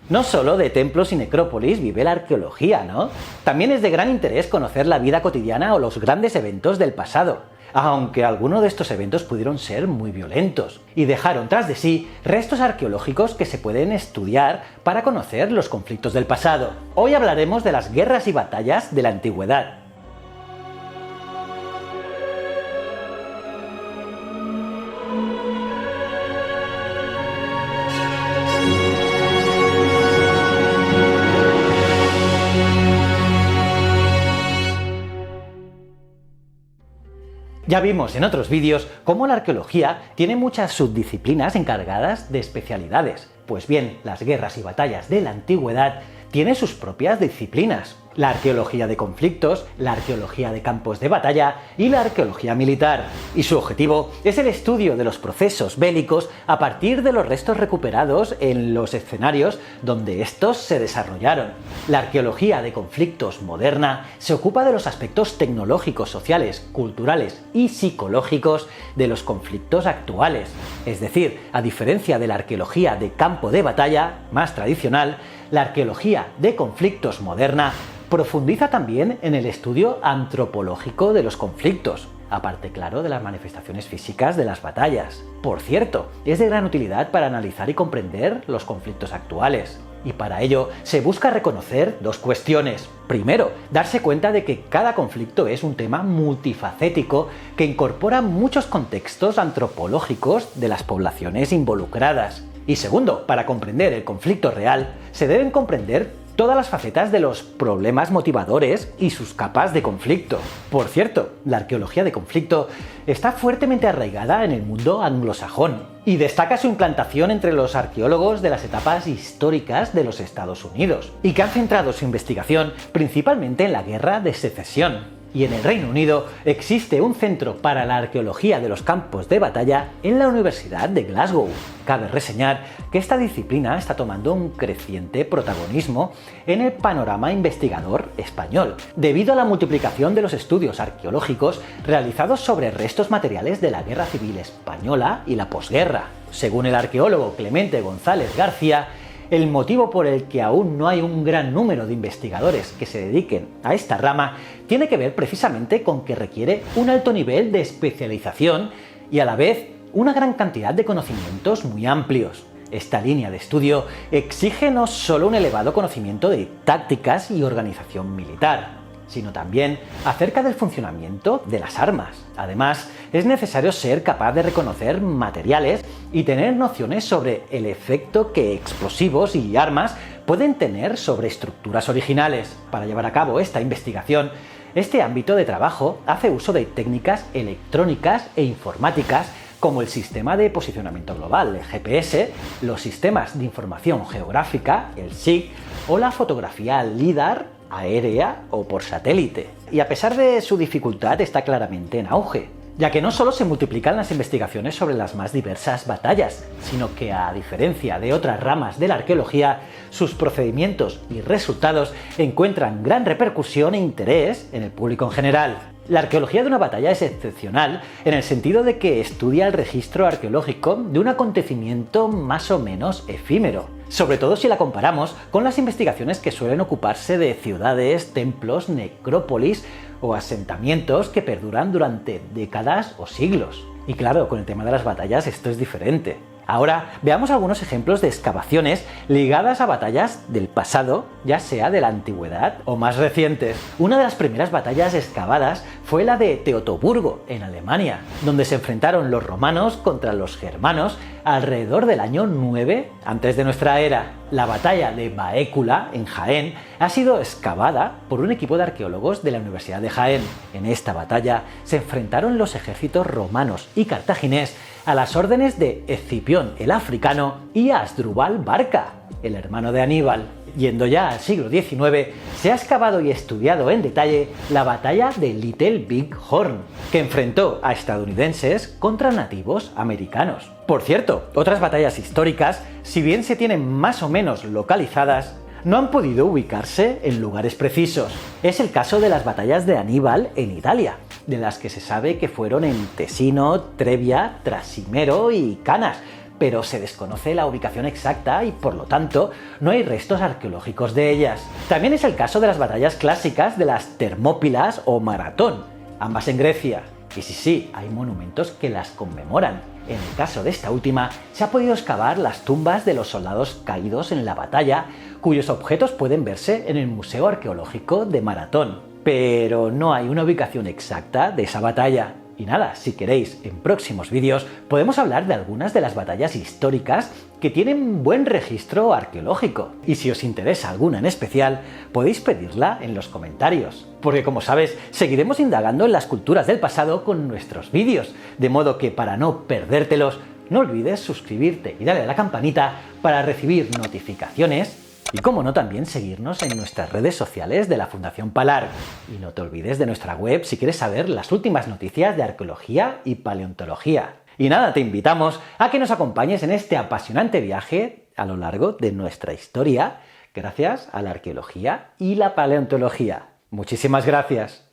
No solo de templos y necrópolis vive la arqueología, ¿no? También es de gran interés conocer la vida cotidiana o los grandes eventos del pasado, aunque algunos de estos eventos pudieron ser muy violentos y dejaron tras de sí restos arqueológicos que se pueden estudiar para conocer los conflictos del pasado. Hoy hablaremos de las guerras y batallas de la antigüedad. Ya vimos en otros vídeos cómo la arqueología tiene muchas subdisciplinas encargadas de especialidades. Pues bien, las guerras y batallas de la antigüedad tienen sus propias disciplinas. La arqueología de conflictos, la arqueología de campos de batalla y la arqueología militar. Y su objetivo es el estudio de los procesos bélicos a partir de los restos recuperados en los escenarios donde estos se desarrollaron. La arqueología de conflictos moderna se ocupa de los aspectos tecnológicos, sociales, culturales y psicológicos de los conflictos actuales. Es decir, a diferencia de la arqueología de campo de batalla, más tradicional, la arqueología de conflictos moderna profundiza también en el estudio antropológico de los conflictos, aparte, claro, de las manifestaciones físicas de las batallas. Por cierto, es de gran utilidad para analizar y comprender los conflictos actuales. Y para ello se busca reconocer dos cuestiones. Primero, darse cuenta de que cada conflicto es un tema multifacético que incorpora muchos contextos antropológicos de las poblaciones involucradas. Y segundo, para comprender el conflicto real, se deben comprender todas las facetas de los problemas motivadores y sus capas de conflicto. Por cierto, la arqueología de conflicto está fuertemente arraigada en el mundo anglosajón y destaca su implantación entre los arqueólogos de las etapas históricas de los Estados Unidos, y que han centrado su investigación principalmente en la Guerra de Secesión. Y en el Reino Unido existe un centro para la arqueología de los campos de batalla en la Universidad de Glasgow. Cabe reseñar que esta disciplina está tomando un creciente protagonismo en el panorama investigador español, debido a la multiplicación de los estudios arqueológicos realizados sobre restos materiales de la Guerra Civil Española y la posguerra. Según el arqueólogo Clemente González García, el motivo por el que aún no hay un gran número de investigadores que se dediquen a esta rama tiene que ver precisamente con que requiere un alto nivel de especialización y a la vez una gran cantidad de conocimientos muy amplios. Esta línea de estudio exige no solo un elevado conocimiento de tácticas y organización militar, sino también acerca del funcionamiento de las armas. Además, es necesario ser capaz de reconocer materiales y tener nociones sobre el efecto que explosivos y armas pueden tener sobre estructuras originales. Para llevar a cabo esta investigación, este ámbito de trabajo hace uso de técnicas electrónicas e informáticas como el sistema de posicionamiento global, el GPS, los sistemas de información geográfica, el SIG, o la fotografía LIDAR, aérea o por satélite. Y a pesar de su dificultad, está claramente en auge, ya que no solo se multiplican las investigaciones sobre las más diversas batallas, sino que, a diferencia de otras ramas de la arqueología, sus procedimientos y resultados encuentran gran repercusión e interés en el público en general. La arqueología de una batalla es excepcional en el sentido de que estudia el registro arqueológico de un acontecimiento más o menos efímero, sobre todo si la comparamos con las investigaciones que suelen ocuparse de ciudades, templos, necrópolis o asentamientos que perduran durante décadas o siglos. Y claro, con el tema de las batallas esto es diferente. Ahora veamos algunos ejemplos de excavaciones ligadas a batallas del pasado, ya sea de la antigüedad o más recientes. Una de las primeras batallas excavadas fue la de Teutoburgo, en Alemania, donde se enfrentaron los romanos contra los germanos alrededor del año 9 antes de nuestra era. La batalla de Baécula, en Jaén, ha sido excavada por un equipo de arqueólogos de la Universidad de Jaén. En esta batalla se enfrentaron los ejércitos romanos y cartaginés a las órdenes de Escipión el Africano y Asdrúbal Barca, el hermano de Aníbal. Yendo ya al siglo XIX, se ha excavado y estudiado en detalle la batalla de Little Big Horn, que enfrentó a estadounidenses contra nativos americanos. Por cierto, otras batallas históricas, si bien se tienen más o menos localizadas, no han podido ubicarse en lugares precisos. Es el caso de las batallas de Aníbal en Italia, de las que se sabe que fueron en Tesino, Trebia, Trasimero y Canas, pero se desconoce la ubicación exacta y por lo tanto no hay restos arqueológicos de ellas. También es el caso de las batallas clásicas de las Termópilas o Maratón, ambas en Grecia. Y sí, hay monumentos que las conmemoran. En el caso de esta última, se ha podido excavar las tumbas de los soldados caídos en la batalla, cuyos objetos pueden verse en el Museo Arqueológico de Maratón. Pero no hay una ubicación exacta de esa batalla. Y nada, si queréis, en próximos vídeos podemos hablar de algunas de las batallas históricas que tienen buen registro arqueológico. Y si os interesa alguna en especial, podéis pedirla en los comentarios. Porque como sabes, seguiremos indagando en las culturas del pasado con nuestros vídeos, de modo que para no perdértelos, no olvides suscribirte y darle a la campanita para recibir notificaciones. Y como no, también seguirnos en nuestras redes sociales de la Fundación Palar. Y no te olvides de nuestra web si quieres saber las últimas noticias de arqueología y paleontología. Y nada, te invitamos a que nos acompañes en este apasionante viaje a lo largo de nuestra historia, gracias a la arqueología y la paleontología. Muchísimas gracias.